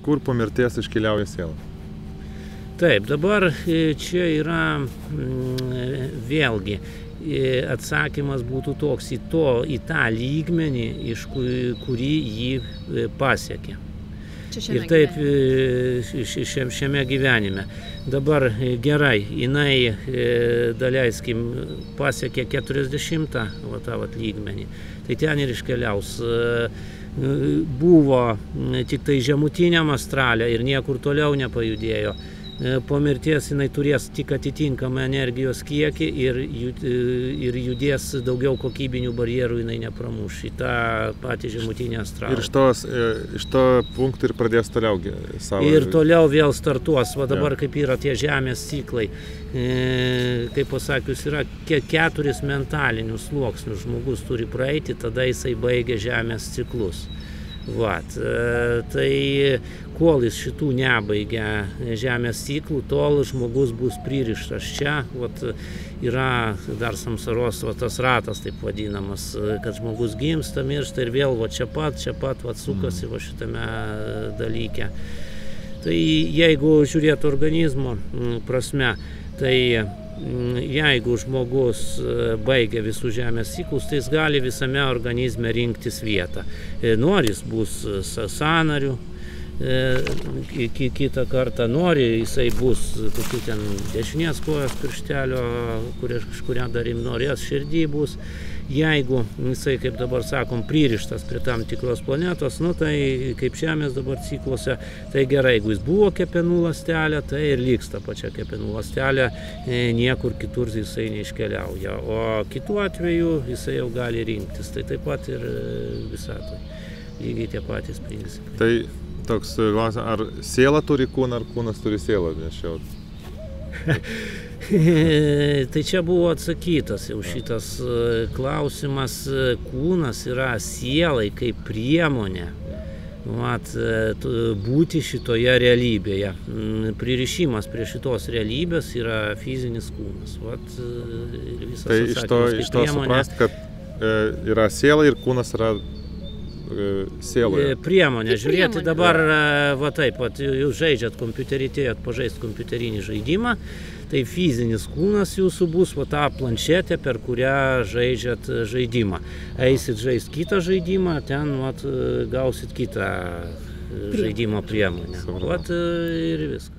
kur po mirties iškeliauja siela? Taip, dabar čia yra vėlgi atsakymas būtų toks į tą lygmenį, iš kurį jį pasiekė. Ir taip šiame gyvenime. Dabar gerai, jinai, daleiskim, pasiekė 40 lygmenį. Tai ten ir iškeliaus. Buvo tik tai žemutiniam astrale ir niekur toliau nepajudėjo. Po mirties jinai turės tik atitinkamą energijos kiekį ir judės daugiau kokybinių barjerų jinai nepramuš į tą patį žemutinį astralą. Ir iš to punktų ir pradės toliau savo... Ir toliau vėl startuos. Va dabar kaip yra tie žemės ciklai. Kaip pasakius, yra 4 mentalinius sluoksnius žmogus turi praeiti, tada jisai baigia žemės ciklus. Vat, tai kol jis šitų nebaigia žemės ciklų, tol žmogus bus pririštas čia. Vat, yra dar samsaros tas ratas, taip vadinamas, kad žmogus gimsta, miršta ir vėl va, čia pat vat, sukasi va, šitame dalyke. Tai jeigu žiūrėtų organizmo prasme, tai jeigu žmogus baigia visus žemės ciklus, tai jis gali visame organizme rinktis vietą. Nori jis bus sąnariu, kitą kartą nori jisai bus kokių ten dešinės kojos pirštelio, kurią darim norės, širdį bus. Jeigu jisai, kaip dabar sakom, pririštas prie tam tikros planetos, nu tai kaip Žemės dabar cikluose, tai gerai, jeigu jis buvo kepenų ląstelė, tai ir liks ta pačia kepenų ląstelė, niekur kitur jisai neiškeliauja. O kitu atveju jisai jau gali rinktis, tai taip pat ir visatoje. Lygiai tie patys principai. Tai toks klausimas, ar siela turi kūną, ar kūnas turi sielą? Tai čia buvo atsakytas jau šitas klausimas. Kūnas yra sielai kaip priemonė būti šitoje realybėje. Pririšimas prie šitos realybės yra fizinis kūnas. Tai iš to suprast, kad yra siela ir kūnas yra sieloje. Priemonė. Žiūrėti dabar, va taip, jūs žaidžiat kompiuterį, atėjot pažaist kompiuterinį žaidimą, tai fizinis kūnas jūsų bus va tą planšetę, per kurią žaidžiat žaidimą. Eisit žaist kitą žaidimą, ten gausit kitą žaidimo priemonę. Vat ir viskas.